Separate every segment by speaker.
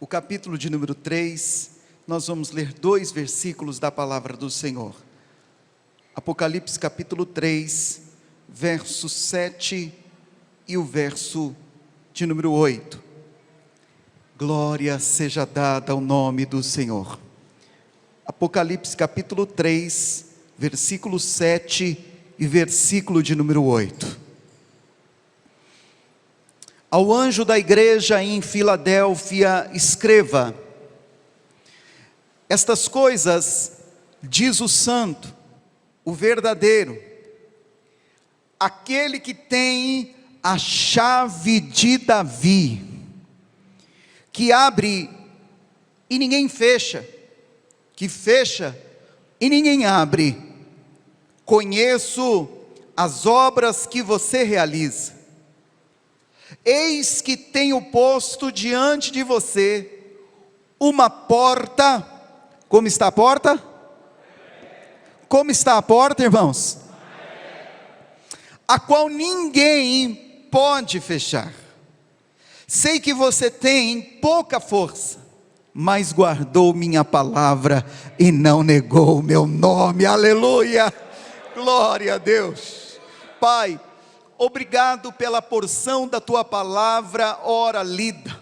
Speaker 1: capítulo de número 3, nós vamos ler 2 versículos da palavra do Senhor. Apocalipse capítulo 3, verso 7 e o verso de número 8. Glória seja dada ao nome do Senhor. Apocalipse capítulo 3, versículo 7 e versículo de número 8. Ao anjo da igreja em Filadélfia escreva: estas coisas diz o santo, o verdadeiro, aquele que tem a chave de Davi, que abre e ninguém fecha, que fecha e ninguém abre. Conheço as obras que você realiza. Eis que tenho posto diante de você uma porta. Como está a porta? Como está a porta, irmãos? A qual ninguém pode fechar. Sei que você tem pouca força, mas guardou minha palavra e não negou o meu nome. Aleluia! Glória a Deus. Pai, obrigado pela porção da tua palavra, ora lida,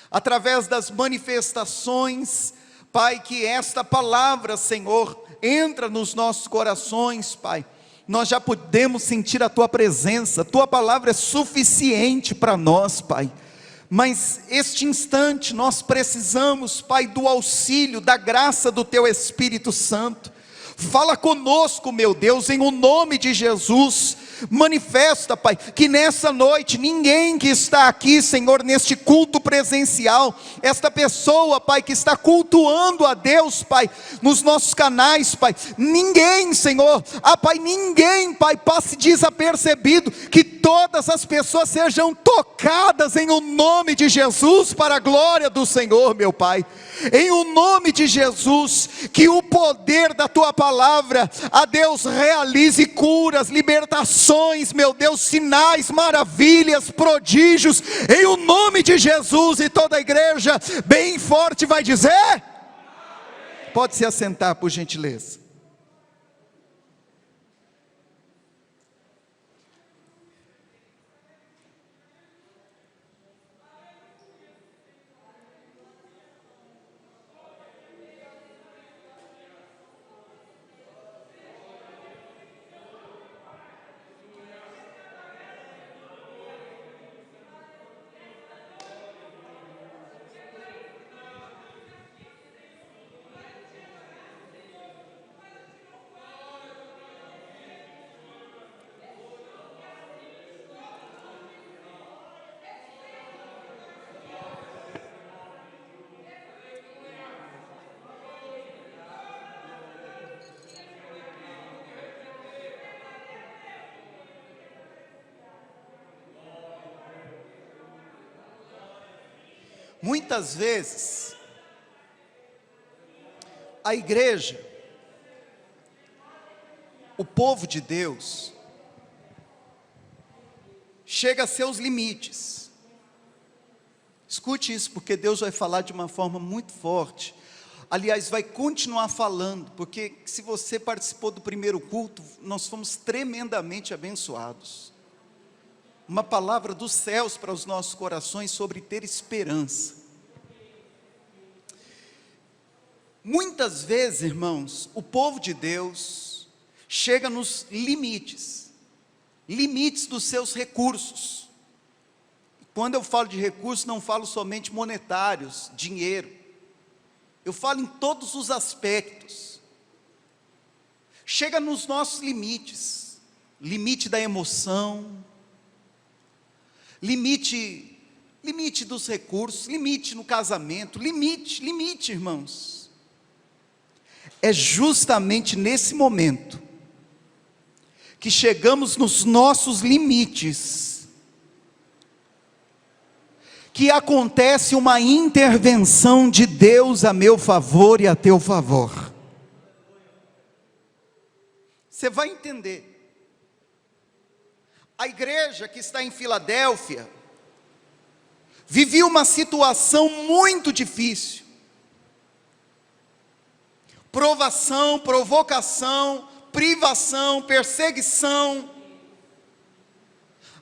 Speaker 1: através das manifestações, Pai, que esta palavra, Senhor, entra nos nossos corações, Pai. Nós já podemos sentir a tua presença, a tua palavra é suficiente para nós, Pai. Mas este instante nós precisamos, Pai, do auxílio, da graça do teu Espírito Santo. Fala conosco, meu Deus, em o nome de Jesus. Manifesta, Pai, que nessa noite ninguém que está aqui, Senhor, neste culto presencial, esta pessoa, Pai, que está cultuando a Deus, Pai, nos nossos canais, Pai, ninguém, Senhor, Pai, ninguém, Pai, passe desapercebido, que todas as pessoas sejam tocadas em o nome de Jesus, para a glória do Senhor, meu Pai. Em o nome de Jesus, que o poder da tua palavra, a Deus, realize curas, libertações, meu Deus, sinais, maravilhas, prodígios, em o nome de Jesus. E toda a igreja bem forte vai dizer: pode se assentar, por gentileza. Muitas vezes, a igreja, o povo de Deus, chega a seus limites. Escute isso, porque Deus vai falar de uma forma muito forte. Aliás, vai continuar falando, porque se você participou do primeiro culto, nós fomos tremendamente abençoados. Uma palavra dos céus para os nossos corações sobre ter esperança. Muitas vezes, irmãos, o povo de Deus chega nos limites dos seus recursos. Quando eu falo de recursos, não falo somente monetários, dinheiro. Eu falo em todos os aspectos. Chega nos nossos limites, limite da emoção, limite dos recursos, limite no casamento, limite, irmãos. É justamente nesse momento que chegamos nos nossos limites que acontece uma intervenção de Deus a meu favor e a teu favor. Você vai entender. A igreja que está em Filadélfia vivi uma situação muito difícil. Provação, provocação, privação, perseguição.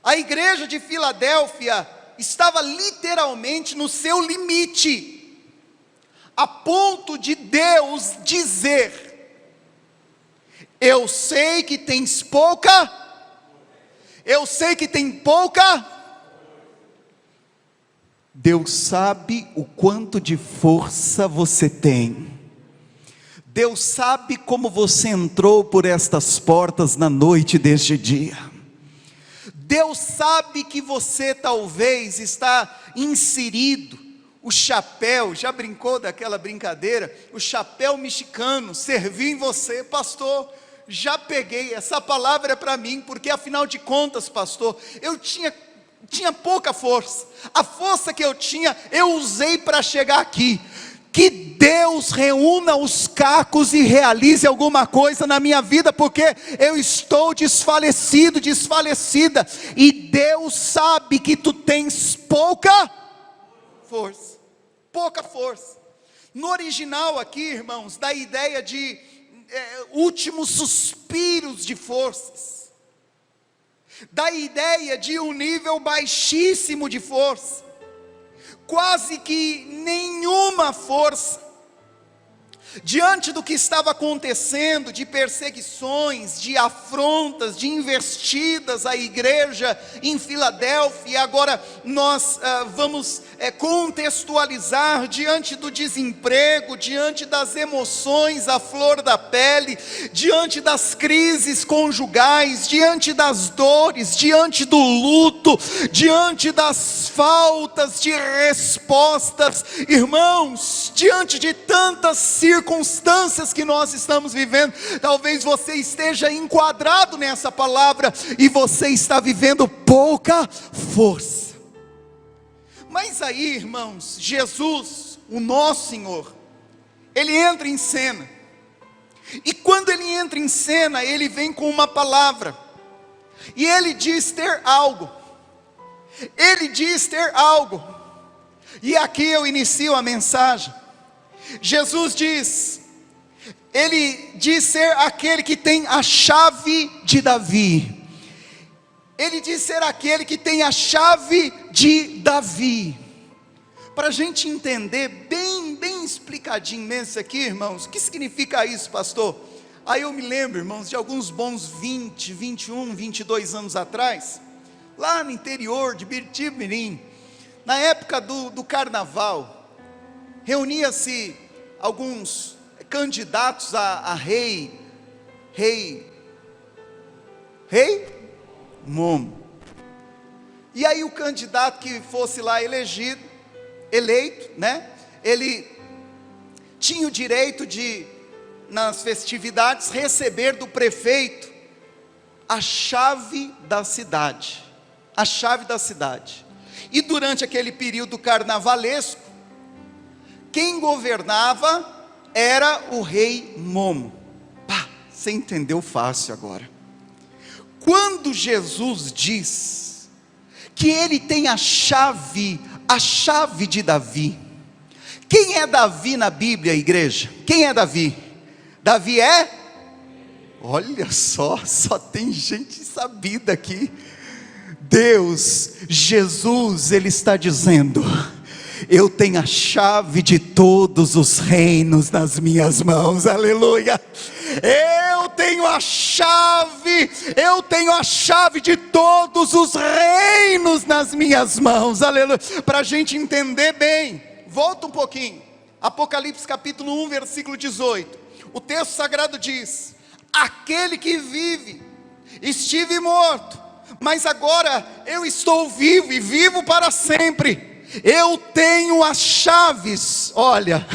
Speaker 1: A igreja de Filadélfia estava literalmente no seu limite, a ponto de Deus dizer: eu sei que tens pouca, eu sei que tem pouca. Deus sabe o quanto de força você tem. Deus sabe como você entrou por estas portas na noite deste dia. Deus sabe que você talvez está inserido. O chapéu, já brincou daquela brincadeira? O chapéu mexicano serviu em você, pastor. Já peguei, essa palavra é para mim, porque afinal de contas, pastor, eu tinha pouca força. A força que eu tinha, eu usei para chegar aqui. Que Deus reúna os cacos e realize alguma coisa na minha vida, porque eu estou desfalecido, desfalecida, e Deus sabe que tu tens pouca força, pouca força. No original aqui, irmãos, dá a ideia de últimos suspiros de forças, dá a ideia de um nível baixíssimo de força, quase que nenhuma força, diante do que estava acontecendo, de perseguições, de afrontas, de investidas à igreja em Filadélfia. E agora nós vamos contextualizar diante do desemprego, diante das emoções à flor da pele, diante das crises conjugais, diante das dores, diante do luto, diante das faltas de respostas, irmãos, diante de tantas circunstâncias que nós estamos vivendo. Talvez você esteja enquadrado nessa palavra e você está vivendo pouca força. Mas aí, irmãos, Jesus, o nosso Senhor, Ele entra em cena. E quando Ele entra em cena, Ele vem com uma palavra. E Ele diz ter algo. Ele diz ter algo. E aqui eu inicio a mensagem. Jesus diz, Ele diz ser aquele que tem a chave de Davi. Ele diz ser aquele que tem a chave de Davi. Para a gente entender bem explicadinho mesmo isso aqui, irmãos. O que significa isso, pastor? Aí eu me lembro, irmãos, de alguns bons 20, 21, 22 anos atrás, lá no interior de Biritiba-Mirim, na época do carnaval, reunia-se alguns candidatos a rei Momo. E aí o candidato que fosse lá eleito, né? Ele tinha o direito de, nas festividades, receber do prefeito a chave da cidade. A chave da cidade. E durante aquele período carnavalesco, quem governava era o rei Momo. Pá, você entendeu fácil agora. Quando Jesus diz que Ele tem a chave de Davi. Quem é Davi na Bíblia, igreja? Quem é Davi? Davi é? Olha só tem gente sabida aqui. Deus, Jesus, Ele está dizendo: eu tenho a chave de todos os reinos nas minhas mãos, aleluia. Eu tenho a chave de todos os reinos nas minhas mãos, aleluia. Para a gente entender bem, volta um pouquinho, Apocalipse capítulo 1, versículo 18, o texto sagrado diz: aquele que vive, estive morto, mas agora eu estou vivo e vivo para sempre. Eu tenho as chaves. Olha,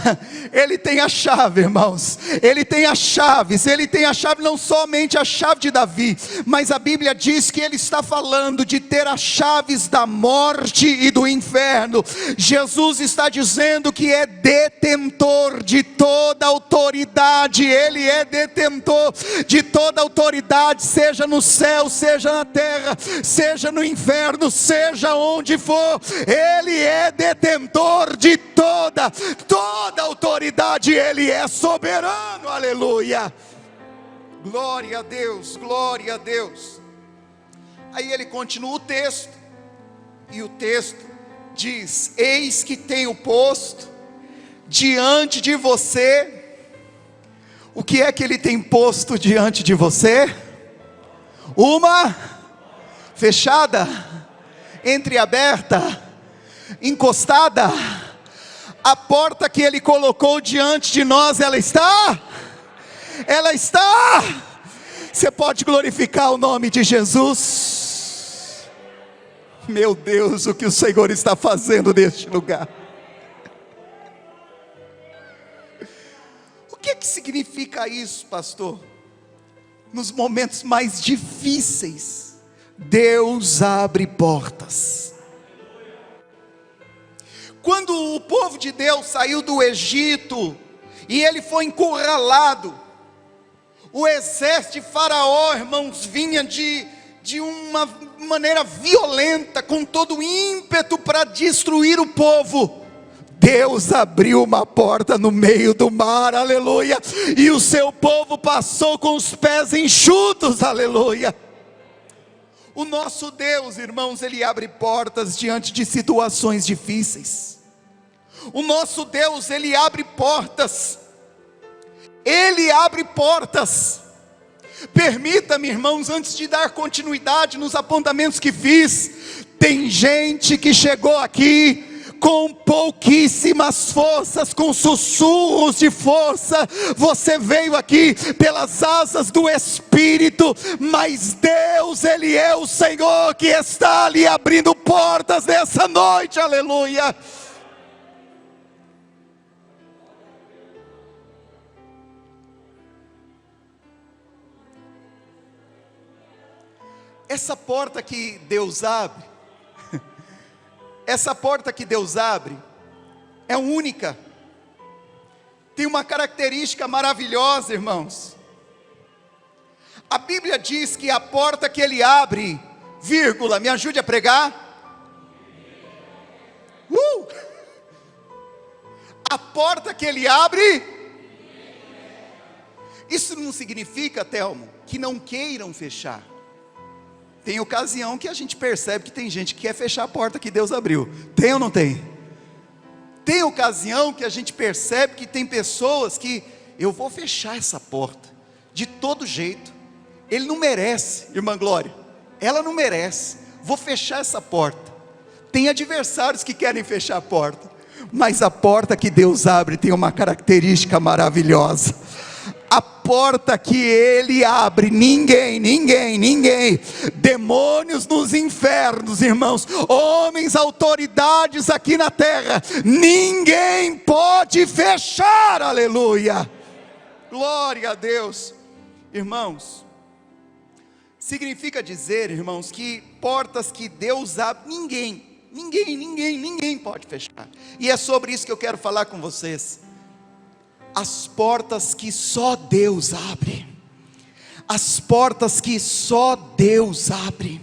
Speaker 1: Ele tem a chave, irmãos. Ele tem as chaves. Ele tem a chave, não somente a chave de Davi, mas a Bíblia diz que Ele está falando de ter as chaves da morte e do inferno. Jesus está dizendo que é detentor de toda autoridade. Ele é detentor de toda autoridade, seja no céu, seja na terra, seja no inferno, seja onde for. Ele é detentor de toda autoridade, Ele é soberano, aleluia. Glória a Deus, glória a Deus. Aí ele continua o texto, e o texto diz: eis que tenho posto diante de você. O que é que ele tem posto diante de você? Uma fechada, entreaberta, encostada. A porta que ele colocou diante de nós, ela está. Você pode glorificar o nome de Jesus? Meu Deus, o que o Senhor está fazendo neste lugar? O que significa isso, pastor? Nos momentos mais difíceis, Deus abre portas. Quando o povo de Deus saiu do Egito, e ele foi encurralado, o exército de Faraó, irmãos, vinha de uma maneira violenta, com todo o ímpeto para destruir o povo. Deus abriu uma porta no meio do mar, aleluia, e o seu povo passou com os pés enxutos, aleluia. O nosso Deus, irmãos, Ele abre portas diante de situações difíceis. O nosso Deus, Ele abre portas. Ele abre portas. Permita-me, irmãos, antes de dar continuidade nos apontamentos que fiz, tem gente que chegou aqui com pouquíssimas forças, com sussurros de força. Você veio aqui pelas asas do Espírito, mas Deus, Ele é o Senhor que está ali abrindo portas nessa noite, aleluia. Essa porta que Deus abre, é única, tem uma característica maravilhosa, irmãos. A Bíblia diz que a porta que Ele abre, vírgula, me ajude a pregar. A porta que Ele abre, isso não significa, Telmo, que não queiram fechar. Tem ocasião que a gente percebe que tem gente que quer fechar a porta que Deus abriu. Tem ou não tem? Tem ocasião que a gente percebe que tem pessoas que, eu vou fechar essa porta, de todo jeito. Ele não merece, irmã Glória, ela não merece, vou fechar essa porta. Tem adversários que querem fechar a porta, mas a porta que Deus abre tem uma característica maravilhosa. A porta que Ele abre, ninguém, demônios nos infernos, irmãos, homens, autoridades aqui na terra, ninguém pode fechar, aleluia, glória a Deus. Irmãos, significa dizer, irmãos, que portas que Deus abre, ninguém pode fechar. E é sobre isso que eu quero falar com vocês. As portas que só Deus abre. As portas que só Deus abre.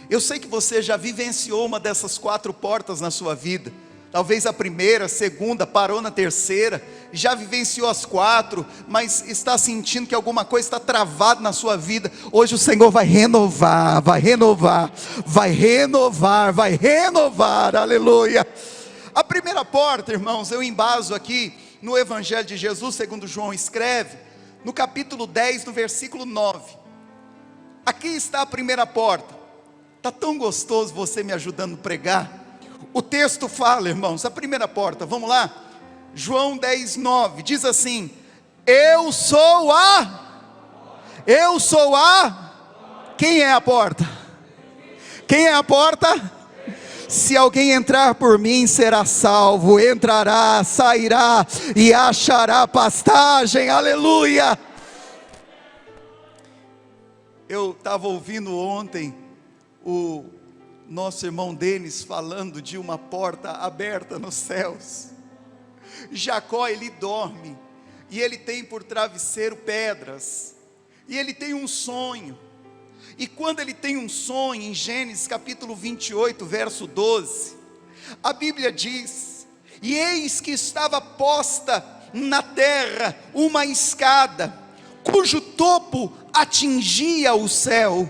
Speaker 1: Eu sei que você já vivenciou uma dessas 4 portas na sua vida. Talvez a primeira, a segunda, parou na terceira. Já vivenciou as 4, mas está sentindo que alguma coisa está travada na sua vida. Hoje o Senhor vai renovar, aleluia. A primeira porta, irmãos, eu embaso aqui no Evangelho de Jesus, segundo João escreve, no capítulo 10, no versículo 9. Aqui está a primeira porta. Está tão gostoso você me ajudando a pregar. O texto fala, irmãos, a primeira porta, vamos lá? João 10, 9, diz assim: eu sou a... Quem é a porta? Quem é a porta? Se alguém entrar por mim será salvo, entrará, sairá e achará pastagem, aleluia. Eu estava ouvindo ontem o nosso irmão Denis falando de uma porta aberta nos céus. Jacó, ele dorme, e ele tem por travesseiro pedras, e ele tem um sonho. E quando ele tem um sonho, em Gênesis capítulo 28, verso 12, A Bíblia diz: e eis que estava posta na terra uma escada, cujo topo atingia o céu,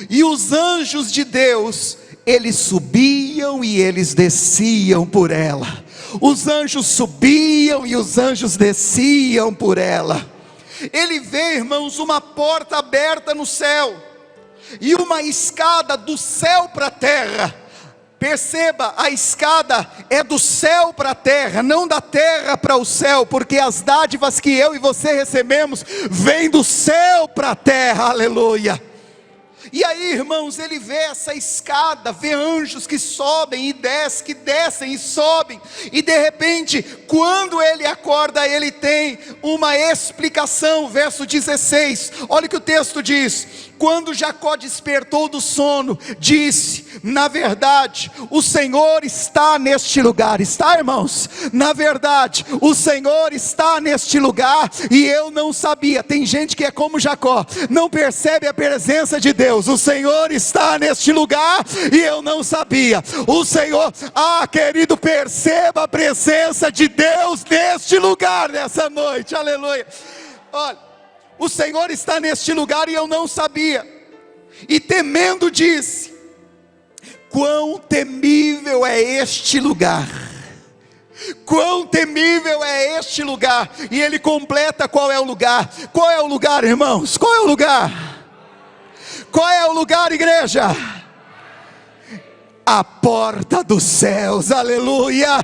Speaker 1: e os anjos de Deus, eles subiam e eles desciam por ela. Os anjos subiam e os anjos desciam por ela. Ele vê, irmãos, uma porta aberta no céu, e uma escada do céu para a terra. Perceba, a escada é do céu para a terra, não da terra para o céu, porque as dádivas que eu e você recebemos, vêm do céu para a terra, aleluia. E aí, irmãos, ele vê essa escada, vê anjos que sobem e descem, que descem e sobem, e de repente, quando ele acorda, ele tem uma explicação. Verso 16, olha o que o texto diz: quando Jacó despertou do sono, disse: na verdade, o Senhor está neste lugar. Está, irmãos? Na verdade, o Senhor está neste lugar, e eu não sabia. Tem gente que é como Jacó, não percebe a presença de Deus. O Senhor está neste lugar, e eu não sabia. O Senhor, querido, perceba a presença de Deus neste lugar, nessa noite, aleluia. Olha, o Senhor está neste lugar e eu não sabia. E temendo disse: quão temível é este lugar. Quão temível é este lugar. E ele completa qual é o lugar. Qual é o lugar, irmãos? Qual é o lugar? Qual é o lugar, igreja? A porta dos céus, aleluia.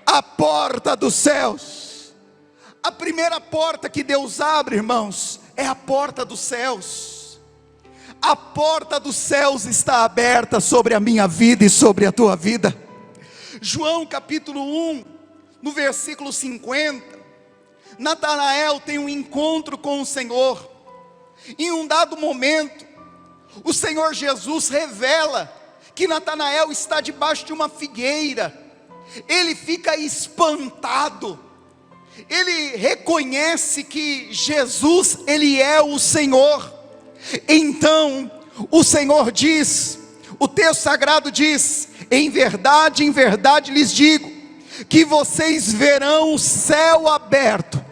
Speaker 1: A porta dos céus. A primeira porta que Deus abre, irmãos, é a porta dos céus. A porta dos céus está aberta sobre a minha vida e sobre a tua vida. João capítulo 1, no versículo 50, Natanael tem um encontro com o Senhor. Em um dado momento, o Senhor Jesus revela que Natanael está debaixo de uma figueira. Ele fica espantado. Ele reconhece que Jesus, ele é o Senhor. Então o Senhor diz, o texto sagrado diz: em verdade lhes digo, que vocês verão o céu aberto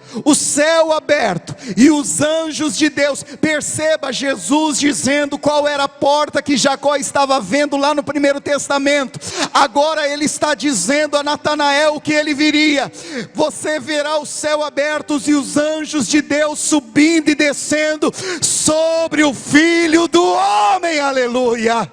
Speaker 1: e os anjos de Deus. Perceba Jesus dizendo qual era a porta que Jacó estava vendo lá no Primeiro Testamento. Agora ele está dizendo a Natanael o que ele viria: você verá o céu aberto e os anjos de Deus subindo e descendo sobre o Filho do Homem, aleluia.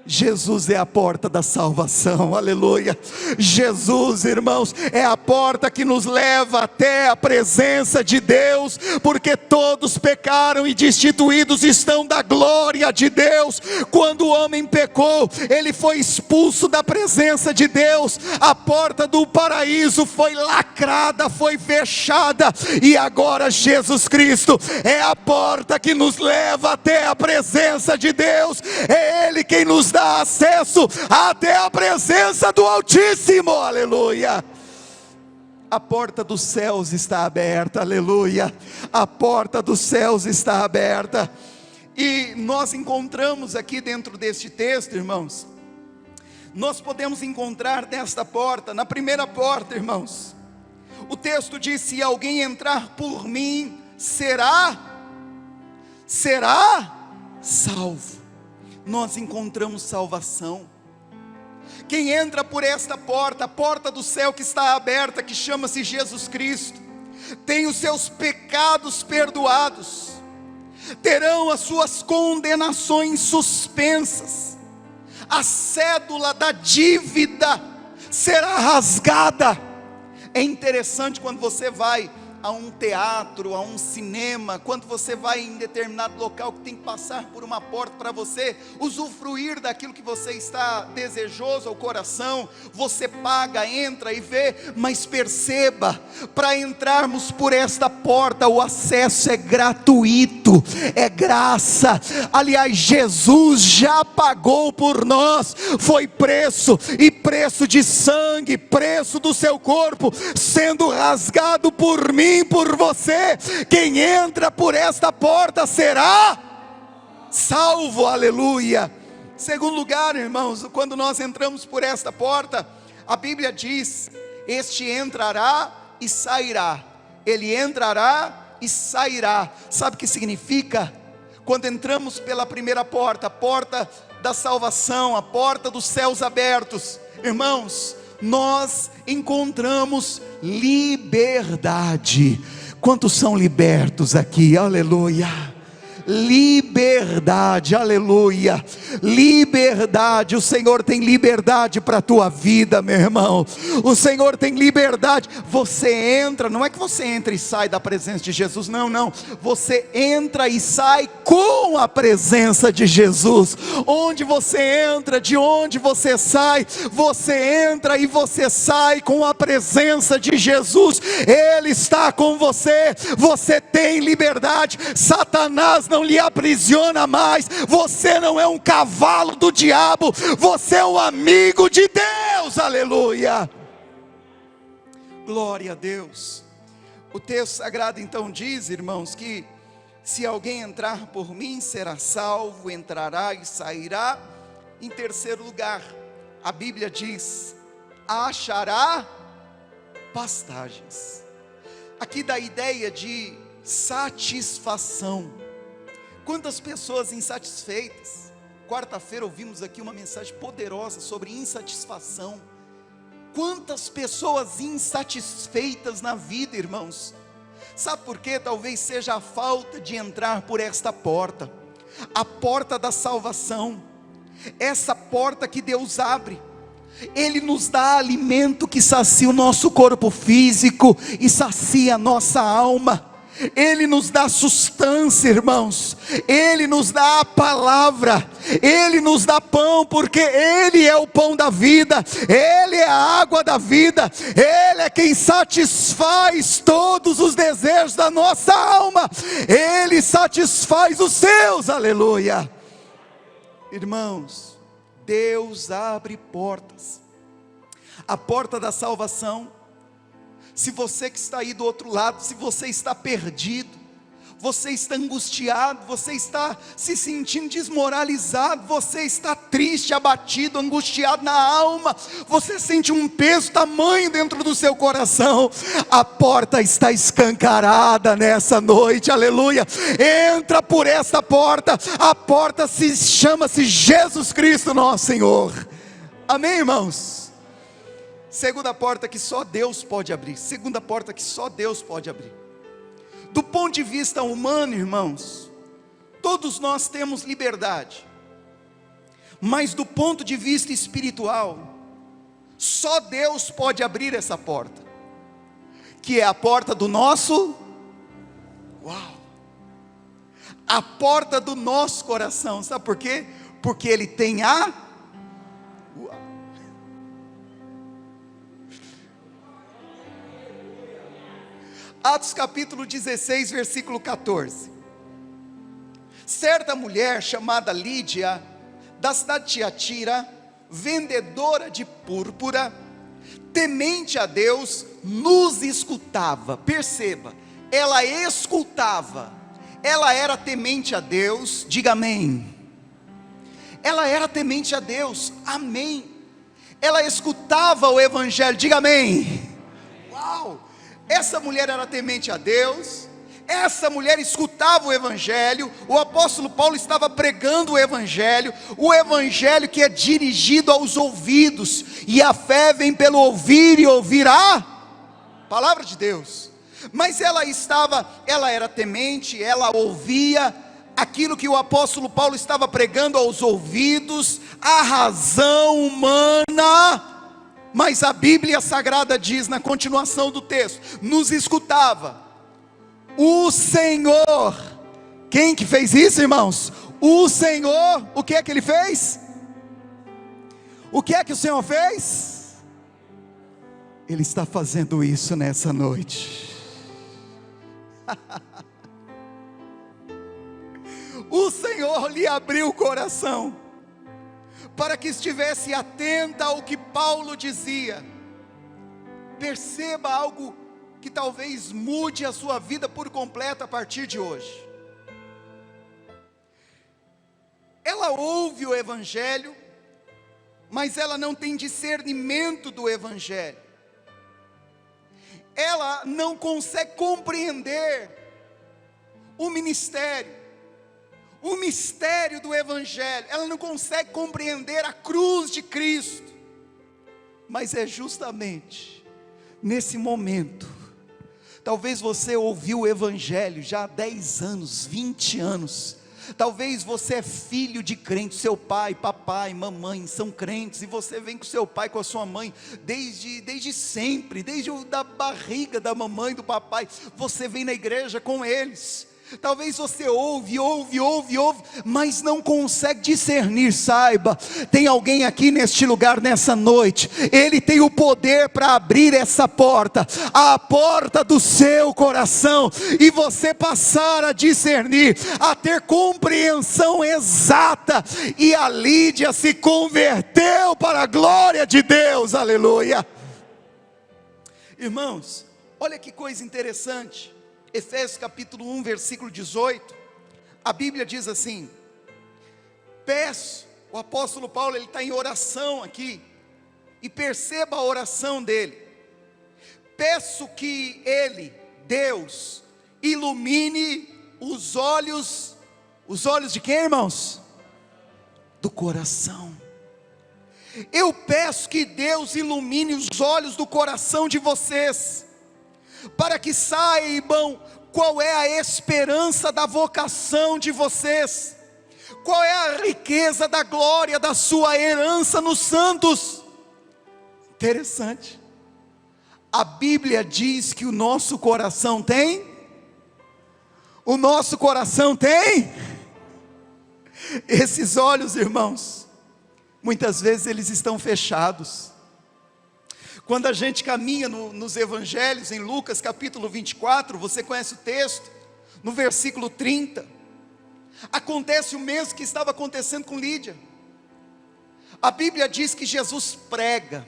Speaker 1: Jesus é a porta da salvação, aleluia. Jesus, irmãos, é a porta que nos leva até a presença de Deus, porque todos pecaram e destituídos estão da glória de Deus. Quando o homem pecou, ele foi expulso da presença de Deus. A porta do paraíso foi lacrada, foi fechada, e agora Jesus Cristo é a porta que nos leva até a presença de Deus. É Ele quem nos dá acesso até a presença do Altíssimo, aleluia. A porta dos céus está aberta, aleluia. A porta dos céus está aberta. E nós encontramos aqui dentro deste texto, irmãos, nós podemos encontrar nesta porta, na primeira porta, irmãos, o texto diz: se alguém entrar por mim, será salvo. Nós encontramos salvação. Quem entra por esta porta, a porta do céu que está aberta, que chama-se Jesus Cristo, tem os seus pecados perdoados, terão as suas condenações suspensas, a cédula da dívida será rasgada. É interessante quando você vai a um teatro, a um cinema, quando você vai em determinado local que tem que passar por uma porta para você usufruir daquilo que você está desejoso ao coração, você paga, entra e vê. Mas perceba, para entrarmos por esta porta, o acesso é gratuito, é graça. Aliás, Jesus já pagou por nós, foi preço, e preço de sangue, preço do seu corpo, sendo rasgado por mim, por você. Quem entra por esta porta será salvo, aleluia. Segundo lugar, irmãos, quando nós entramos por esta porta, a Bíblia diz: este entrará e sairá. Ele entrará e sairá. Sabe o que significa? Quando entramos pela primeira porta, a porta da salvação, a porta dos céus abertos, irmãos, nós encontramos liberdade. Quantos são libertos aqui? Aleluia! Liberdade, aleluia, liberdade. O Senhor tem liberdade para a tua vida, meu irmão. O Senhor tem liberdade. Você entra, não é que você entra e sai da presença de Jesus, não, não. Você entra e sai com a presença de Jesus. Onde você entra, de onde você sai, você entra e você sai com a presença de Jesus. Ele está com você. Você tem liberdade. Satanás não lhe aprisiona mais. Você não é um cavalo do diabo, você é um amigo de Deus, aleluia, glória a Deus. O texto sagrado então diz, irmãos, que se alguém entrar por mim, será salvo, entrará e sairá. Em terceiro lugar, a Bíblia diz: achará pastagens. Aqui dá a ideia de satisfação. Quantas pessoas insatisfeitas? Quarta-feira ouvimos aqui uma mensagem poderosa sobre insatisfação. Quantas pessoas insatisfeitas na vida, irmãos? Sabe por quê? Talvez seja a falta de entrar por esta porta, a porta da salvação, essa porta que Deus abre. Ele nos dá alimento que sacia o nosso corpo físico e sacia a nossa alma. Ele nos dá sustância, irmãos. Ele nos dá a palavra. Ele nos dá pão, porque Ele é o pão da vida. Ele é a água da vida. Ele é quem satisfaz todos os desejos da nossa alma. Ele satisfaz os seus, aleluia. Irmãos, Deus abre portas. A porta da salvação. Se você que está aí do outro lado, se você está perdido, você está angustiado, você está se sentindo desmoralizado, você está triste, abatido, angustiado na alma, você sente um peso tamanho dentro do seu coração, a porta está escancarada nessa noite, aleluia. Entra por essa porta, a porta chama-se Jesus Cristo nosso Senhor, amém, irmãos? Segunda porta que só Deus pode abrir. Segunda porta que só Deus pode abrir. Do ponto de vista humano, irmãos, todos nós temos liberdade. Mas do ponto de vista espiritual, só Deus pode abrir essa porta, que é a porta do nosso, a porta do nosso coração. Sabe por quê? Porque Ele tem Atos capítulo 16, versículo 14. Certa mulher chamada Lídia, da cidade de Tiatira, vendedora de púrpura, temente a Deus, nos escutava. Perceba, ela escutava. Ela era temente a Deus, diga amém. Ela era temente a Deus, amém. Ela escutava o evangelho, diga amém. Uau! Essa mulher era temente a Deus, essa mulher escutava o evangelho, o apóstolo Paulo estava pregando o evangelho que é dirigido aos ouvidos, e a fé vem pelo ouvir e ouvir a palavra de Deus. Mas ela era temente, ela ouvia aquilo que o apóstolo Paulo estava pregando aos ouvidos, a razão humana. Mas a Bíblia Sagrada diz na continuação do texto, nos escutava. O Senhor, quem que fez isso, irmãos? O Senhor, o que é que Ele fez? O que é que o Senhor fez? Ele está fazendo isso nessa noite. O Senhor lhe abriu o coração, para que estivesse atenta ao que Paulo dizia. Perceba algo que talvez mude a sua vida por completo a partir de hoje. ela ouve o Evangelho, mas ela não tem discernimento do Evangelho. Ela não consegue compreender o mistério do Evangelho. Ela não consegue compreender a cruz de Cristo. Mas é justamente nesse momento, talvez você ouviu o Evangelho já há 10 anos, 20 anos, talvez você é filho de crente, seu pai, papai, mamãe são crentes, e você vem com seu pai, com a sua mãe, desde sempre, desde da barriga da mamãe, do papai, você vem na igreja com eles. Talvez você ouve, mas não consegue discernir. Saiba, tem alguém aqui neste lugar nessa noite, ele tem o poder para abrir essa porta, a porta do seu coração, e você passar a discernir, a ter compreensão exata. E a Lídia se converteu para a glória de Deus, aleluia. Irmãos, olha que coisa interessante. Efésios capítulo 1, versículo 18, a Bíblia diz assim: peço, o apóstolo Paulo, ele está em oração aqui, e perceba a oração dele: peço que ele, Deus, ilumine os olhos de quem, irmãos? Do coração. Eu peço que Deus ilumine os olhos do coração de vocês, para que saibam qual é a esperança da vocação de vocês, qual é a riqueza da glória da sua herança nos santos. Interessante, a Bíblia diz que o nosso coração tem, esses olhos, irmãos, muitas vezes eles estão fechados. Quando a gente caminha nos evangelhos, em Lucas capítulo 24, você conhece o texto, no versículo 30, acontece o mesmo que estava acontecendo com Lídia. A Bíblia diz que Jesus prega,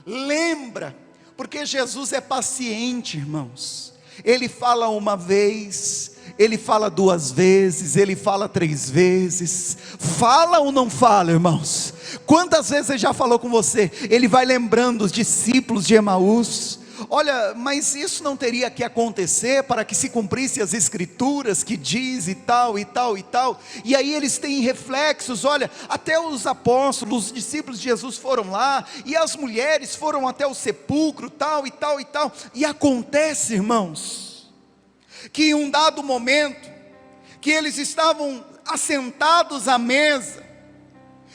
Speaker 1: lembra, porque Jesus é paciente, irmãos. Ele fala uma vez, ele fala 2 vezes, ele fala 3 vezes. Fala ou não fala, irmãos? Quantas vezes ele já falou com você? Ele vai lembrando os discípulos de Emaús: olha, mas isso não teria que acontecer para que se cumprisse as escrituras que diz e tal, e tal, e tal. E aí eles têm reflexos. Olha, até os apóstolos, os discípulos de Jesus foram lá, e as mulheres foram até o sepulcro, tal, e tal, e tal. E acontece, irmãos, que em um dado momento, que eles estavam assentados à mesa,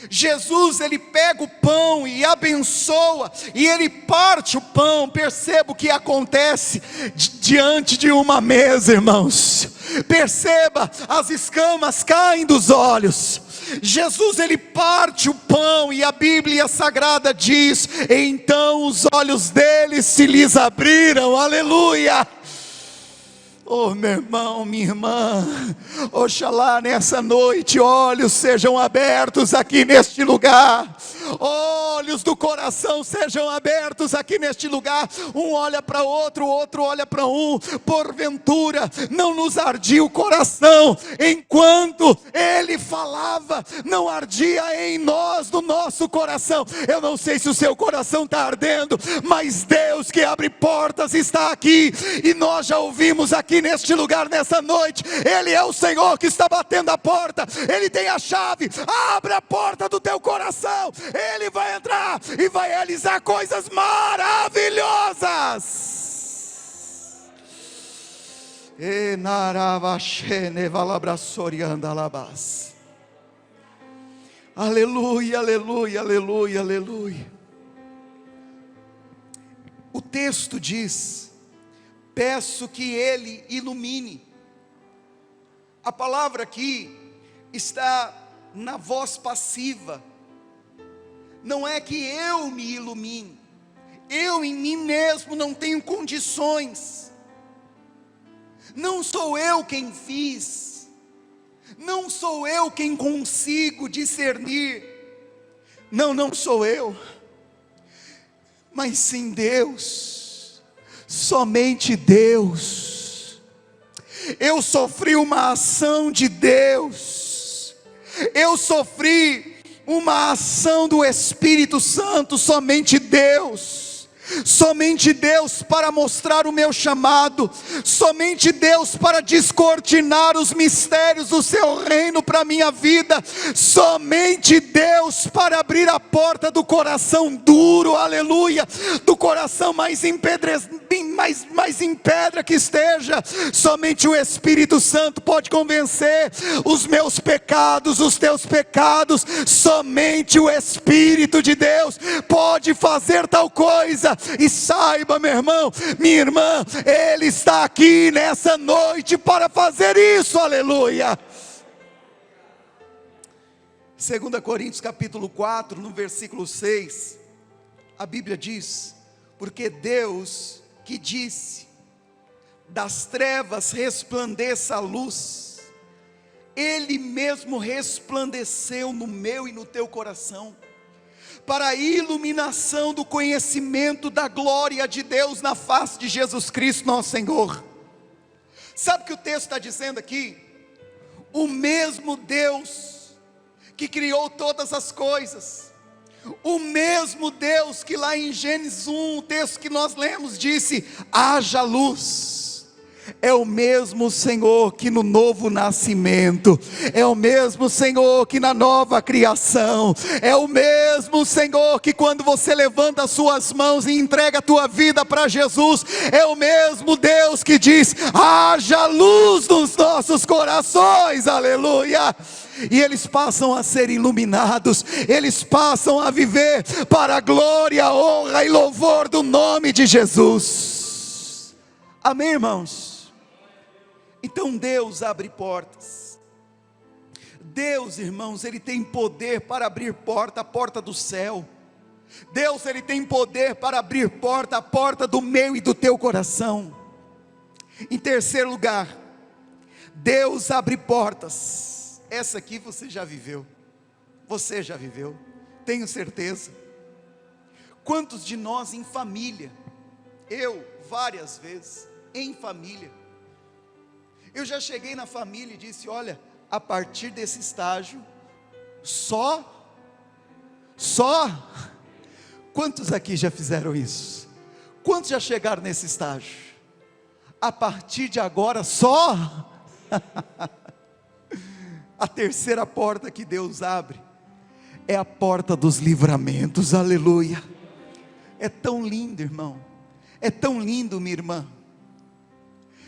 Speaker 1: Jesus, ele pega o pão e abençoa, e ele parte o pão. Perceba o que acontece diante de uma mesa, irmãos. Perceba, as escamas caem dos olhos. Jesus, ele parte o pão, e a Bíblia Sagrada diz: então os olhos deles se lhes abriram, aleluia. Oh, meu irmão, minha irmã, oxalá nessa noite olhos sejam abertos aqui neste lugar, olhos do coração sejam abertos aqui neste lugar. Um olha para outro, o outro olha para um. Porventura não nos ardia o coração enquanto ele falava? Não ardia em nós, no nosso coração? Eu não sei se o seu coração está ardendo, mas Deus que abre portas está aqui, e nós já ouvimos aqui neste lugar nessa noite. Ele é o Senhor que está batendo a porta, Ele tem a chave. Abre a porta do teu coração, Ele vai entrar e vai realizar coisas maravilhosas. Aleluia, aleluia, aleluia, aleluia. O texto diz: peço que Ele ilumine. A palavra aqui está na voz passiva. Não é que eu me ilumine, eu em mim mesmo não tenho condições. Não sou eu quem fiz, não sou eu quem consigo discernir. Não sou eu, mas sim Deus, somente Deus. Eu sofri uma ação de Deus, eu sofri uma ação do Espírito Santo, somente Deus para mostrar o meu chamado, somente Deus para descortinar os mistérios do seu reino para a minha vida, somente Deus para abrir a porta do coração duro, aleluia, do coração mais em pedra que esteja. Somente o Espírito Santo pode convencer os meus pecados, os teus pecados. Somente o Espírito de Deus pode fazer tal coisa. E saiba, meu irmão, minha irmã, Ele está aqui nessa noite para fazer isso, aleluia. 2 Coríntios capítulo 4, no versículo 6, a Bíblia diz: porque Deus que disse, das trevas resplandeça a luz, Ele mesmo resplandeceu no meu e no teu coração, para a iluminação do conhecimento da glória de Deus na face de Jesus Cristo nosso Senhor. Sabe o que o texto está dizendo aqui? O mesmo Deus que criou todas as coisas, o mesmo Deus que lá em Gênesis 1, o texto que nós lemos, disse: haja luz. É o mesmo Senhor que no novo nascimento, é o mesmo Senhor que na nova criação, é o mesmo Senhor que quando você levanta as suas mãos e entrega a tua vida para Jesus, é o mesmo Deus que diz: haja luz nos nossos corações, aleluia. E eles passam a ser iluminados, eles passam a viver para a glória, honra e louvor do nome de Jesus. Amém, irmãos? Então Deus abre portas. Deus, irmãos, Ele tem poder para abrir porta, a porta do céu. Deus, Ele tem poder para abrir porta, a porta do meu e do teu coração. Em terceiro lugar, Deus abre portas. Essa aqui você já viveu, tenho certeza. Quantos de nós em família, eu várias vezes, em família, eu já cheguei na família e disse: olha, a partir desse estágio, quantos aqui já fizeram isso? Quantos já chegaram nesse estágio? A partir de agora só, a terceira porta que Deus abre, é a porta dos livramentos, aleluia. É tão lindo, irmão, é tão lindo, minha irmã.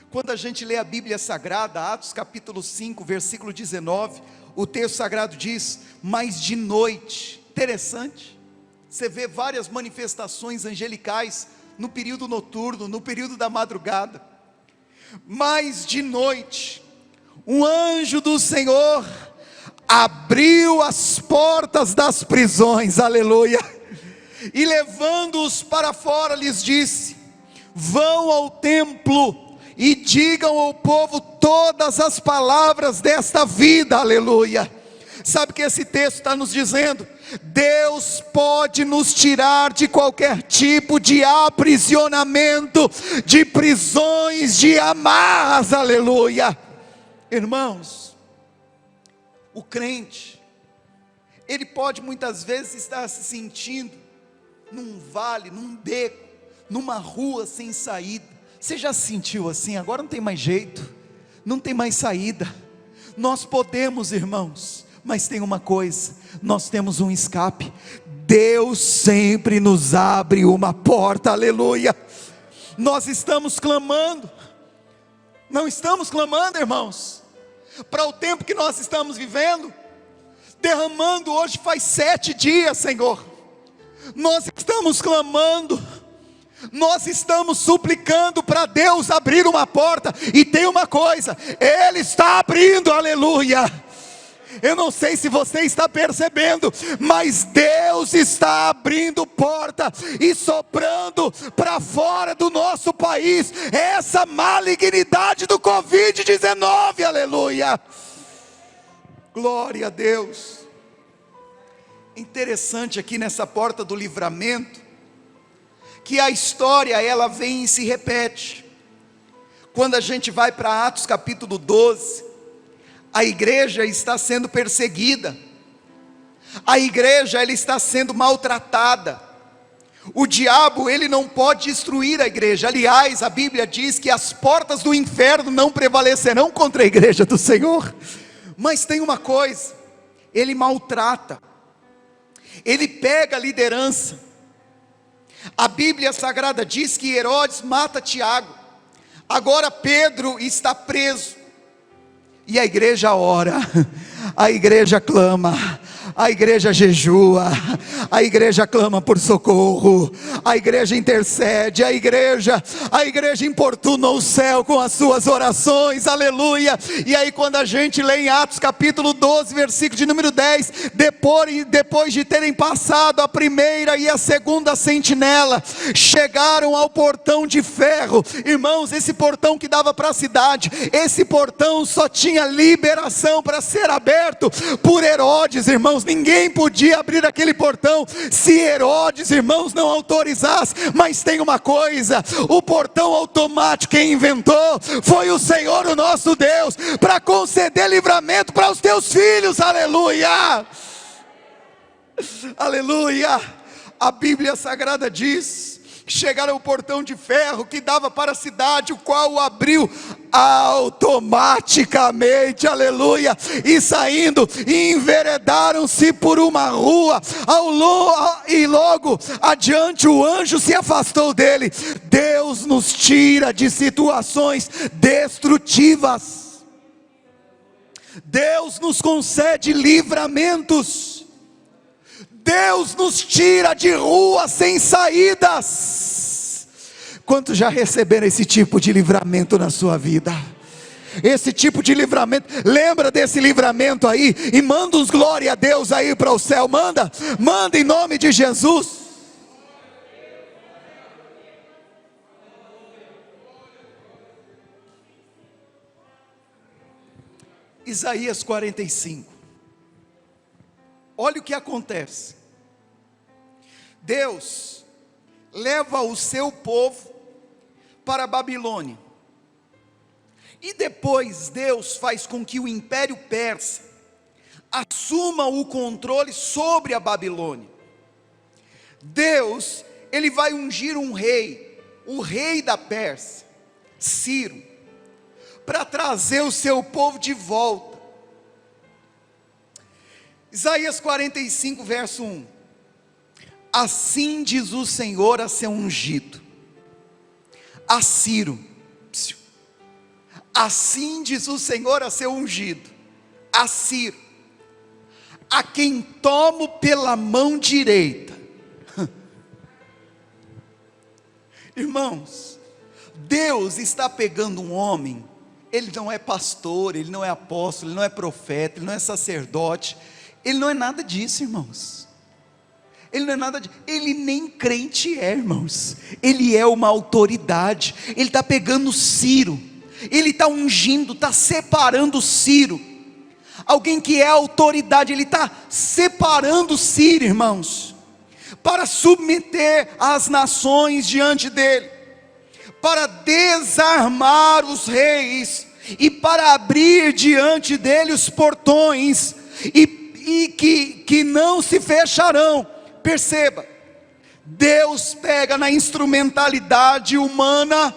Speaker 1: Quando a gente lê a Bíblia Sagrada, Atos capítulo 5, versículo 19, o texto sagrado diz: mas de noite, interessante, você vê várias manifestações angelicais no período noturno, no período da madrugada. Mas de noite, um anjo do Senhor abriu as portas das prisões, aleluia, e levando-os para fora lhes disse: vão ao templo e digam ao povo todas as palavras desta vida, aleluia. Sabe o que esse texto está nos dizendo? Deus pode nos tirar de qualquer tipo de aprisionamento, de prisões, de amarras, aleluia. Irmãos, o crente, ele pode muitas vezes estar se sentindo num vale, num beco, numa rua sem saída. Você já se sentiu assim? Agora não tem mais jeito, não tem mais saída. Nós podemos, irmãos, mas tem uma coisa: nós temos um escape. Deus sempre nos abre uma porta, aleluia. Nós estamos clamando, não estamos clamando, irmãos, para o tempo que nós estamos vivendo, derramando hoje faz 7 dias, Senhor. Nós estamos clamando, nós estamos suplicando para Deus abrir uma porta, e tem uma coisa, Ele está abrindo, aleluia. Eu não sei se você está percebendo, mas Deus está abrindo porta e soprando para fora do nosso país essa malignidade do Covid-19, aleluia. Glória a Deus. Interessante aqui nessa porta do livramento, que a história ela vem e se repete. Quando a gente vai para Atos capítulo 12, a igreja está sendo perseguida, a igreja ela está sendo maltratada. O diabo ele não pode destruir a igreja. Aliás, a Bíblia diz que as portas do inferno não prevalecerão contra a igreja do Senhor. Mas tem uma coisa, ele maltrata, ele pega a liderança. A Bíblia Sagrada diz que Herodes mata Tiago. Agora Pedro está preso, e a igreja ora, a igreja clama, a igreja jejua, a igreja clama por socorro, a igreja intercede, a igreja importuna o céu com as suas orações, aleluia. E aí quando a gente lê em Atos capítulo 12, versículo de número 10, depois de terem passado a primeira e a segunda sentinela, chegaram ao portão de ferro. Irmãos, esse portão que dava para a cidade, esse portão só tinha liberação para ser aberto por Herodes, irmãos. Ninguém podia abrir aquele portão se Herodes, irmãos, não autorizasse. Mas tem uma coisa, o portão automático quem inventou foi o Senhor, o nosso Deus, para conceder livramento para os teus filhos, aleluia, aleluia. A Bíblia Sagrada diz: chegaram ao portão de ferro que dava para a cidade, o qual o abriu automaticamente, aleluia, e saindo, enveredaram-se por uma rua, e logo adiante o anjo se afastou dele. Deus nos tira de situações destrutivas, Deus nos concede livramentos, Deus nos tira de ruas sem saídas. Quantos já receberam esse tipo de livramento na sua vida? Esse tipo de livramento, lembra desse livramento aí? E manda uns glória a Deus aí para o céu, manda em nome de Jesus. Isaías 45. Olha o que acontece. Deus leva o seu povo para a Babilônia, e depois Deus faz com que o Império Persa assuma o controle sobre a Babilônia. Deus, ele vai ungir um rei, o rei da Pérsia, Ciro, para trazer o seu povo de volta. Isaías 45, verso 1. Assim diz o Senhor a seu ungido, a Ciro. Assim diz o Senhor a seu ungido, a Ciro, a quem tomo pela mão direita. Irmãos, Deus está pegando um homem, ele não é pastor, ele não é apóstolo, ele não é profeta, ele não é sacerdote, ele não é nada disso, irmãos. Ele não é nada disso, ele nem crente é, irmãos. Ele é uma autoridade. Ele está pegando Ciro, ele está ungindo, está separando Ciro, alguém que é autoridade. Ele está separando Ciro, irmãos, para submeter as nações diante dele, para desarmar os reis, e para abrir diante dele os portões, e que não se fecharão. Perceba, Deus pega na instrumentalidade humana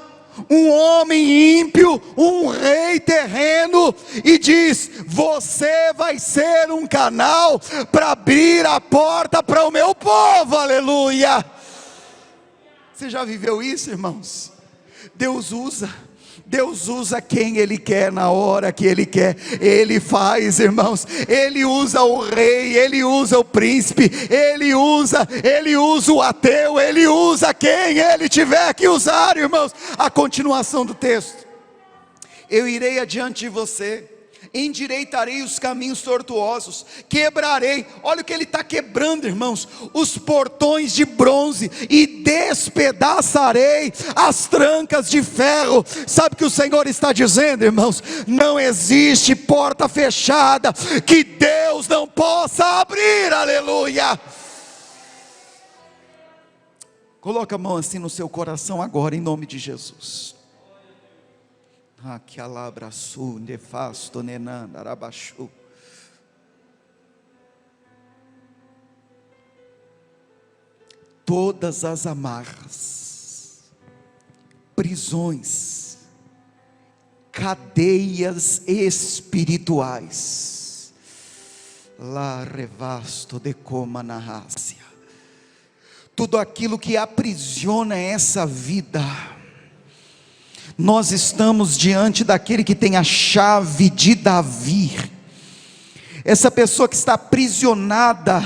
Speaker 1: um homem ímpio, um rei terreno, e diz: você vai ser um canal para abrir a porta para o meu povo, aleluia. Você já viveu isso, irmãos? Deus usa quem Ele quer, na hora que Ele quer, Ele faz, irmãos. Ele usa o rei, Ele usa o príncipe, Ele usa o ateu, Ele usa quem Ele tiver que usar, irmãos. A continuação do texto: eu irei adiante de você, endireitarei os caminhos tortuosos, quebrarei, olha o que ele está quebrando, irmãos, os portões de bronze, e despedaçarei as trancas de ferro. Sabe o que o Senhor está dizendo, irmãos? Não existe porta fechada que Deus não possa abrir, aleluia. Coloca a mão assim no seu coração agora, em nome de Jesus. Aqui alabraçu, nefasto, nenanda, arabaxu. Todas as amarras, prisões, cadeias espirituais, lá revasto de coma na rácia, tudo aquilo que aprisiona essa vida, nós estamos diante daquele que tem a chave de Davi. Essa pessoa que está aprisionada,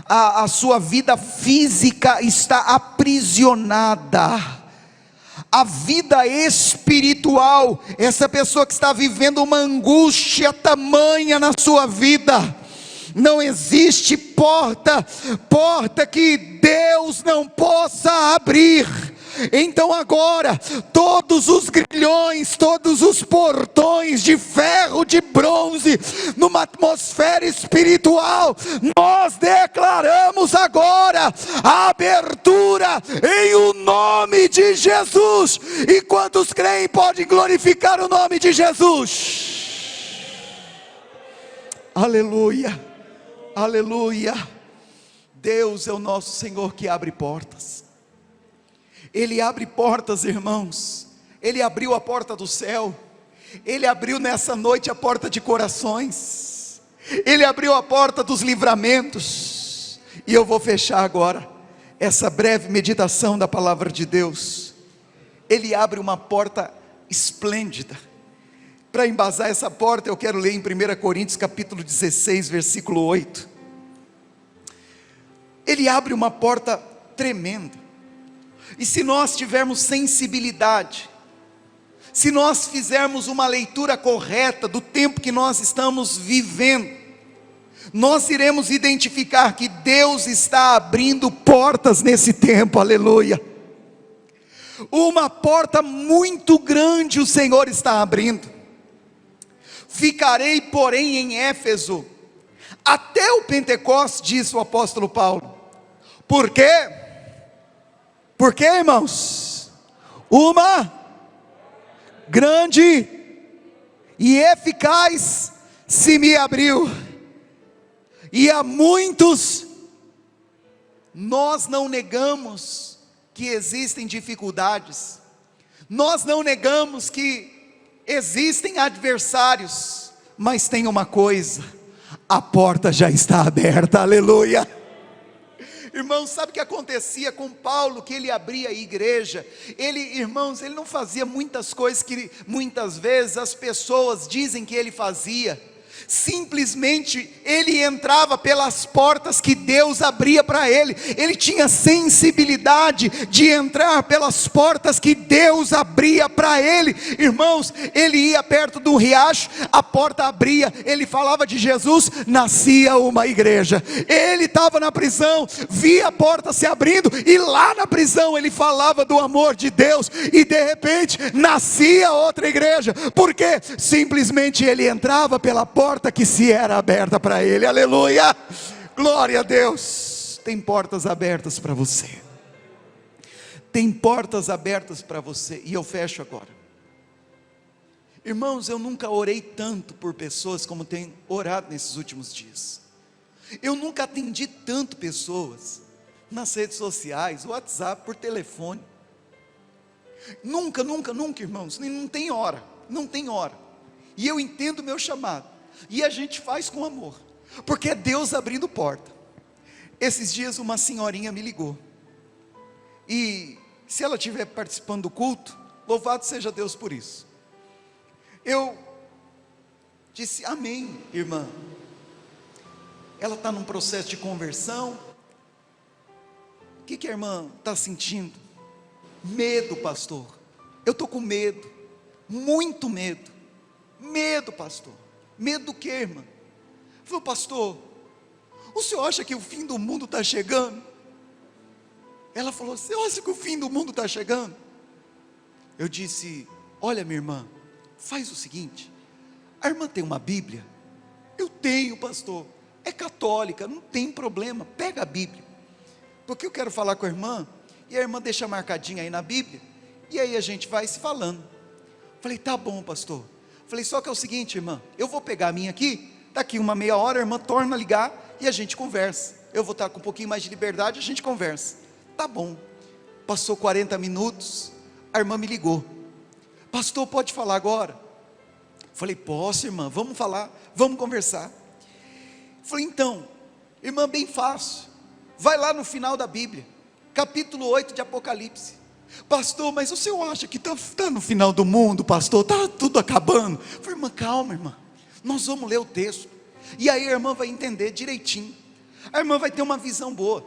Speaker 1: a sua vida física está aprisionada, a vida espiritual, essa pessoa que está vivendo uma angústia tamanha na sua vida, não existe porta que Deus não possa abrir. Então agora, todos os grilhões, todos os portões de ferro, de bronze, numa atmosfera espiritual, nós declaramos agora a abertura em o nome de Jesus. E quantos creem podem glorificar o nome de Jesus? Aleluia, aleluia. Deus é o nosso Senhor que abre portas. Ele abre portas, irmãos. Ele abriu a porta do céu. Ele abriu nessa noite a porta de corações. Ele abriu a porta dos livramentos. E eu vou fechar agora essa breve meditação da palavra de Deus. Ele abre uma porta esplêndida. Para embasar essa porta, eu quero ler em 1 Coríntios capítulo 16, versículo 8. Ele abre uma porta tremenda. E se nós tivermos sensibilidade, se nós fizermos uma leitura correta do tempo que nós estamos vivendo, nós iremos identificar que Deus está abrindo portas nesse tempo, aleluia. Uma porta muito grande o Senhor está abrindo. Ficarei, porém, em Éfeso até o Pentecostes, diz o apóstolo Paulo. Por quê? Por quê, irmãos? Uma grande e eficaz se me abriu, e a muitos, nós não negamos que existem dificuldades, nós não negamos que existem adversários, mas tem uma coisa: a porta já está aberta, aleluia. Irmãos, sabe o que acontecia com Paulo? Que ele abria a igreja, irmãos, ele não fazia muitas coisas que muitas vezes as pessoas dizem que ele fazia. Simplesmente ele entrava pelas portas que Deus abria para ele. Ele tinha sensibilidade de entrar pelas portas que Deus abria para ele. Irmãos, ele ia perto do riacho, a porta abria, ele falava de Jesus, nascia uma igreja. Ele estava na prisão, via a porta se abrindo, e lá na prisão ele falava do amor de Deus, e de repente nascia outra igreja. Por quê? Simplesmente ele entrava pela porta que se era aberta para ele, aleluia, glória a Deus. Tem portas abertas para você, tem portas abertas para você, e eu fecho agora. Irmãos, eu nunca orei tanto por pessoas como tenho orado nesses últimos dias. Eu nunca atendi tanto pessoas nas redes sociais, WhatsApp, por telefone. Nunca, irmãos, não tem hora, não tem hora. E eu entendo o meu chamado, e a gente faz com amor, porque é Deus abrindo porta. Esses dias uma senhorinha me ligou, e se ela estiver participando do culto, louvado seja Deus por isso. Eu disse: amém, irmã. Ela está num processo de conversão. O que a irmã está sentindo? Medo, pastor. Eu estou com medo, muito medo. Medo, pastor. Medo do que, irmã? Falou: pastor, o senhor acha que o fim do mundo está chegando? Ela falou: você acha que o fim do mundo está chegando? Eu disse: olha, minha irmã, faz o seguinte, a irmã tem uma Bíblia? Eu tenho, pastor. É católica, não tem problema, pega a Bíblia, porque eu quero falar com a irmã, e a irmã deixa marcadinha aí na Bíblia, e aí a gente vai se falando. Falei, tá bom, pastor. Falei, só que é o seguinte, irmã, eu vou pegar a minha aqui, daqui uma meia hora a irmã torna a ligar e a gente conversa. Eu vou estar com um pouquinho mais de liberdade, a gente conversa. Tá bom. Passou 40 minutos, a irmã me ligou. Pastor, pode falar agora? Falei, posso, irmã, vamos falar, vamos conversar. Falei, então, irmã, bem fácil, vai lá no final da Bíblia, capítulo 8 de Apocalipse. Pastor, mas o senhor acha que está no final do mundo, pastor? Está tudo acabando. Falei, irmã, calma, irmã, nós vamos ler o texto, e aí a irmã vai entender direitinho, a irmã vai ter uma visão boa.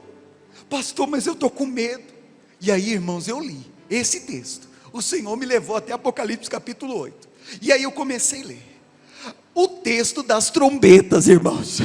Speaker 1: Pastor, mas eu estou com medo. E aí, irmãos, eu li esse texto, o Senhor me levou até Apocalipse capítulo 8, e aí eu comecei a ler o texto das trombetas, irmãos.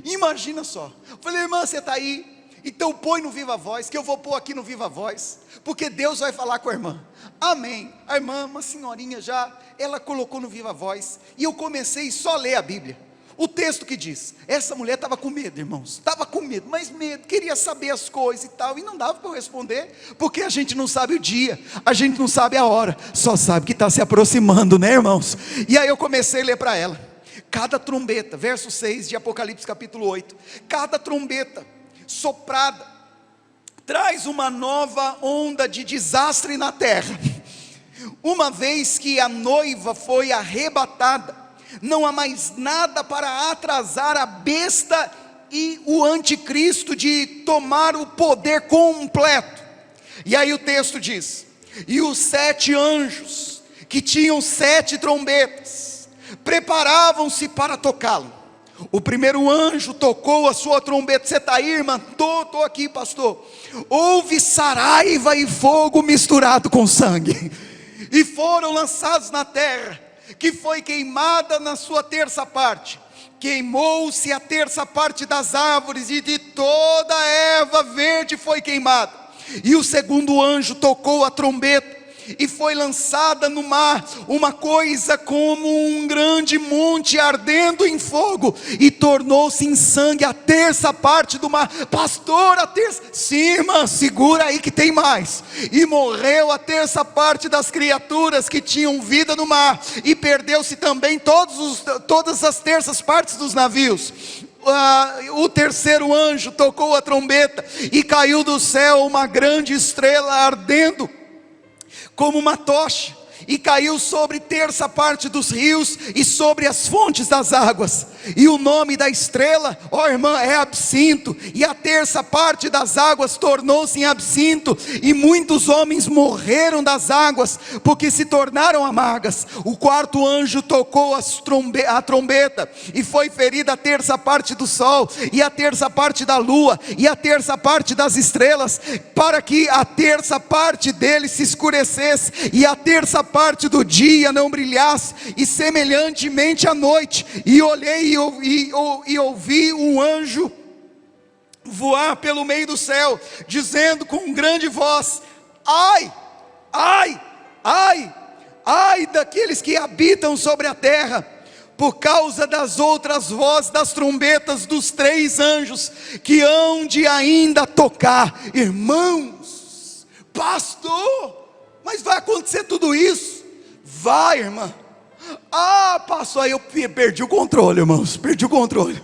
Speaker 1: Imagina só. Falei, irmã, você está aí? Então põe no Viva Voz, que eu vou pôr aqui no Viva Voz, porque Deus vai falar com a irmã. Amém. A irmã, uma senhorinha já, ela colocou no Viva Voz, e eu comecei só a ler a Bíblia. O texto que diz, essa mulher estava com medo, irmãos, estava com medo, mas medo, queria saber as coisas e tal, e não dava para eu responder, porque a gente não sabe o dia, a gente não sabe a hora, só sabe que está se aproximando, né, irmãos? E aí eu comecei a ler para ela, cada trombeta, verso 6 de Apocalipse capítulo 8, cada trombeta soprada, traz uma nova onda de desastre na terra. Uma vez que a noiva foi arrebatada, não há mais nada para atrasar a besta e o anticristo de tomar o poder completo. E aí o texto diz, e os 7 anjos, que tinham 7 trombetas, preparavam-se para tocá-lo. O primeiro anjo tocou a sua trombeta. Você está aí, irmã? Estou aqui, pastor. Houve saraiva e fogo misturado com sangue, e foram lançados na terra, que foi queimada na sua terça parte. Queimou-se a terça parte das árvores, e de toda a erva verde foi queimada. E o segundo anjo tocou a trombeta, e foi lançada no mar uma coisa como um grande monte ardendo em fogo, e tornou-se em sangue a terça parte do mar. Pastor, a terça? Sim, irmã, segura aí que tem mais. E morreu a terça parte das criaturas que tinham vida no mar, e perdeu-se também todas as terças partes dos navios. O terceiro anjo tocou a trombeta, e caiu do céu uma grande estrela ardendo como uma tocha, e caiu sobre terça parte dos rios e sobre as fontes das águas. E o nome da estrela, ó irmã, é absinto. E a terça parte das águas tornou-se em absinto, e muitos homens morreram das águas, porque se tornaram amargas. O quarto anjo tocou a trombeta, e foi ferida a terça parte do sol, e a terça parte da lua, e a terça parte das estrelas, para que a terça parte deles se escurecesse, e a terça parte do dia não brilhasse, e semelhantemente à noite. E olhei e ouvi um anjo voar pelo meio do céu, dizendo com grande voz: ai, ai, ai, ai daqueles que habitam sobre a terra, por causa das outras vozes das trombetas dos 3 anjos, que hão de ainda tocar. Irmãos, pastor, mas vai acontecer tudo isso? Vai, irmã. Pastor, aí eu perdi o controle, irmãos, perdi o controle.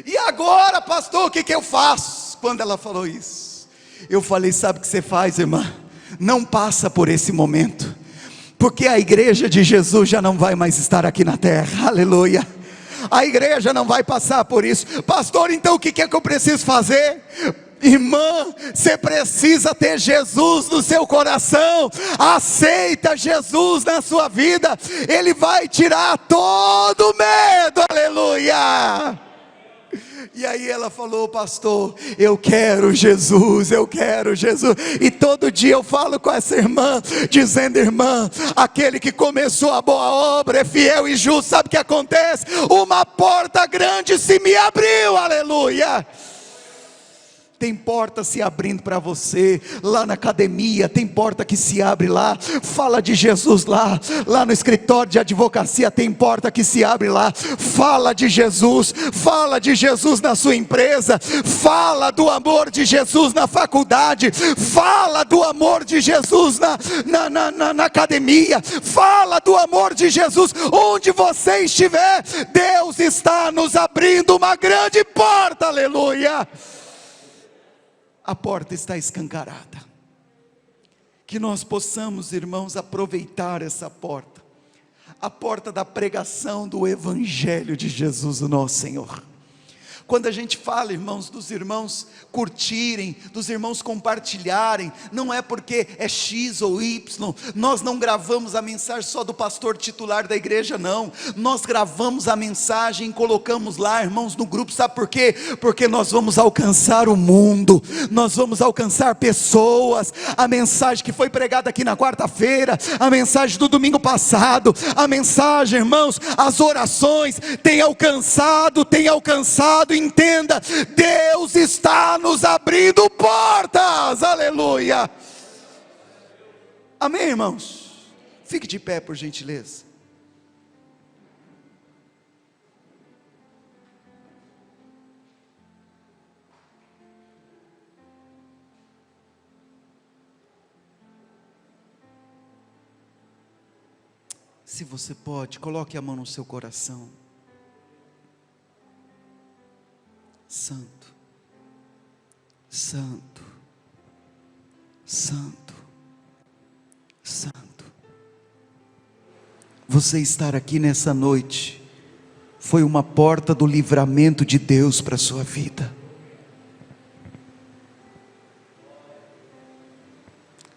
Speaker 1: E agora, pastor, o que eu faço? Quando ela falou isso, eu falei, sabe o que você faz, irmã? Não passa por esse momento, porque a igreja de Jesus já não vai mais estar aqui na terra, aleluia. A igreja não vai passar por isso. Pastor, então o que é que eu preciso fazer? Irmã, você precisa ter Jesus no seu coração. Aceita Jesus na sua vida, Ele vai tirar todo medo, aleluia. E aí ela falou, pastor, eu quero Jesus, eu quero Jesus. E todo dia eu falo com essa irmã, dizendo, irmã, aquele que começou a boa obra é fiel e justo. Sabe o que acontece? Uma porta grande se me abriu, aleluia. Tem porta se abrindo para você, lá na academia, tem porta que se abre lá, fala de Jesus lá no escritório de advocacia, tem porta que se abre lá, fala de Jesus na sua empresa, fala do amor de Jesus na faculdade, fala do amor de Jesus na academia, fala do amor de Jesus, onde você estiver, Deus está nos abrindo uma grande porta, aleluia. A porta está escancarada. Que nós possamos, irmãos, aproveitar essa porta. A porta da pregação do Evangelho de Jesus, o nosso Senhor. Quando a gente fala, irmãos, dos irmãos curtirem, dos irmãos compartilharem, não é porque é X ou Y, nós não gravamos a mensagem só do pastor titular da igreja, não, nós gravamos a mensagem e colocamos lá, irmãos, no grupo, sabe por quê? Porque nós vamos alcançar o mundo, nós vamos alcançar pessoas. A mensagem que foi pregada aqui na quarta-feira, a mensagem do domingo passado, a mensagem, irmãos, as orações, tem alcançado, entenda, Deus está nos abrindo portas, aleluia, amém, irmãos? Fique de pé, por gentileza. Se você pode, coloque a mão no seu coração. Santo, Santo, Santo, Santo. Você estar aqui nessa noite foi uma porta do livramento de Deus para a sua vida.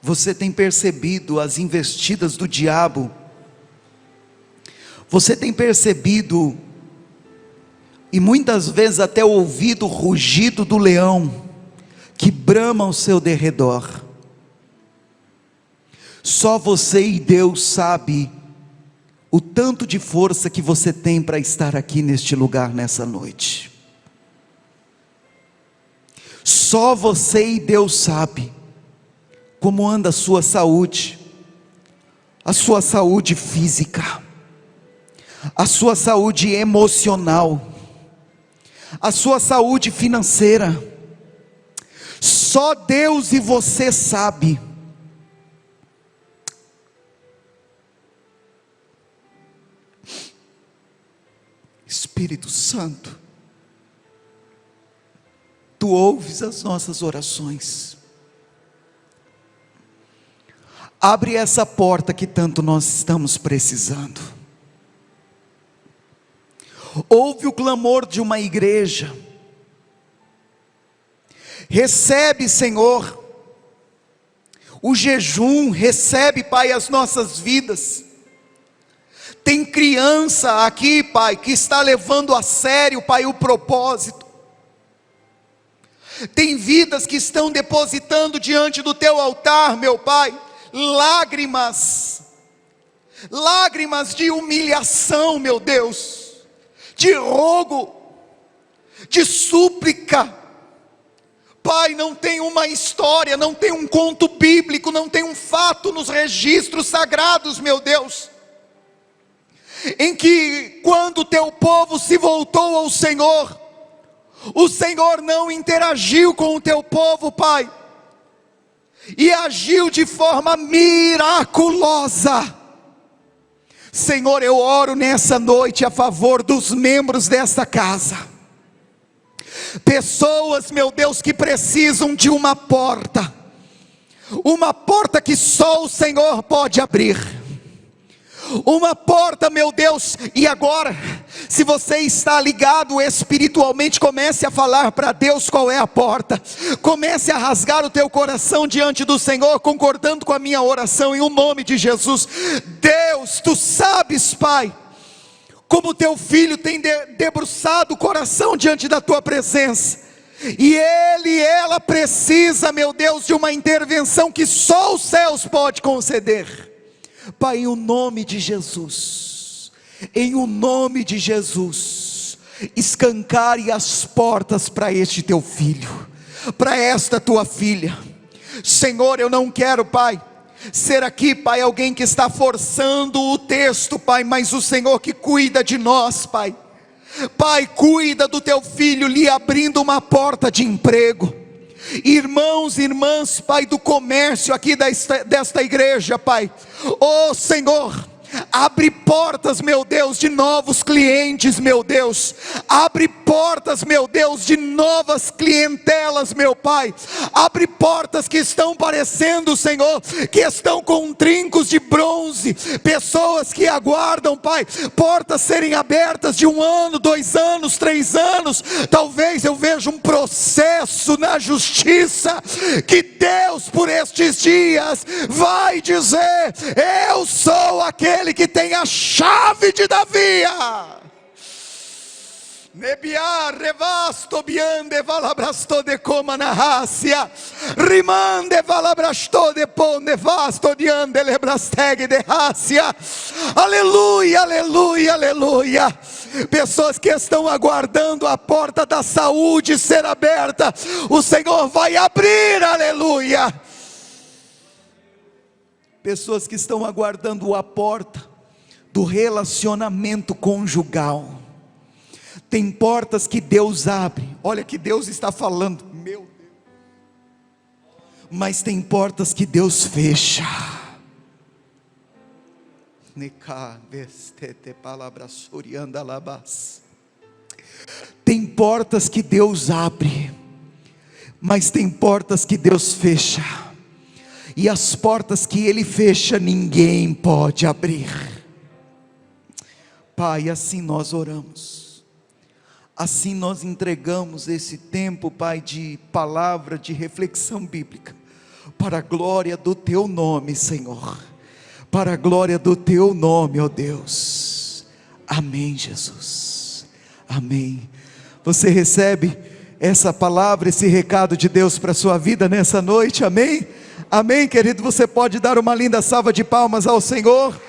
Speaker 1: Você tem percebido as investidas do diabo? Você tem percebido, e muitas vezes até ouvido o rugido do leão, que brama ao seu derredor? Só você e Deus sabe o tanto de força que você tem para estar aqui neste lugar nessa noite. Só você e Deus sabe como anda a sua saúde física, a sua saúde emocional, a sua saúde financeira. Só Deus e você sabe. Espírito Santo, Tu ouves as nossas orações. Abre essa porta que tanto nós estamos precisando. Ouve o clamor de uma igreja. Recebe, Senhor, o jejum, recebe, Pai, as nossas vidas. Tem criança aqui, Pai, que está levando a sério, Pai, o propósito. Tem vidas que estão depositando diante do Teu altar, meu Pai, lágrimas de humilhação, meu Deus, de rogo, de súplica. Pai, não tem uma história, não tem um conto bíblico, não tem um fato nos registros sagrados, meu Deus, em que quando o Teu povo se voltou ao Senhor, o Senhor não interagiu com o Teu povo, Pai, e agiu de forma miraculosa. Senhor, eu oro nessa noite a favor dos membros desta casa, pessoas, meu Deus, que precisam de uma porta que só o Senhor pode abrir, uma porta, meu Deus. E agora, se você está ligado espiritualmente, comece a falar para Deus qual é a porta, comece a rasgar o teu coração diante do Senhor, concordando com a minha oração, em o nome de Jesus. Deus, Tu sabes, Pai, como Teu filho tem debruçado o coração diante da Tua presença, e ele e ela precisa, meu Deus, de uma intervenção que só os céus pode conceder. Pai, em o nome de Jesus, escancare as portas para este Teu filho. para esta tua filha. Senhor, eu não quero, Pai, ser aqui, Pai, alguém que está forçando o texto, Pai, mas o Senhor que cuida de nós, Pai. Pai, cuida do teu filho lhe abrindo uma porta de emprego. Irmãos e irmãs, Pai, do comércio aqui desta igreja, Pai. Oh Senhor, abre portas, meu Deus, de novos clientes, meu Deus. Abre portas, meu Deus, de novas clientelas, meu Pai. Abre portas que estão parecendo, Senhor, que estão com trincos de bronze. Pessoas que aguardam, Pai, portas serem abertas de 1 ano, 2 anos, 3 anos. Talvez eu veja um processo na justiça, que Deus por estes dias vai dizer: eu sou aquele que tem a chave de Davi. Nebiar revasto biande valabrasto de coma na rácia, rimande valabrasto de pão nevasto diande lebrasteg de rácia. Aleluia, aleluia, aleluia. Pessoas que estão aguardando a porta da saúde ser aberta, o Senhor vai abrir, aleluia. Pessoas que estão aguardando a porta do relacionamento conjugal. Tem portas que Deus abre, olha que Deus está falando, meu Deus. Mas tem portas que Deus fecha. Tem portas que Deus abre, mas tem portas que Deus fecha. E as portas que Ele fecha, ninguém pode abrir. Pai, assim nós oramos, assim nós entregamos esse tempo, Pai, de palavra, de reflexão bíblica, para a glória do Teu nome, Senhor, para a glória do Teu nome, ó Deus. Amém, Jesus, amém. Você recebe essa palavra, esse recado de Deus para a sua vida nessa noite, amém? Amém, querido. Você pode dar uma linda salva de palmas ao Senhor.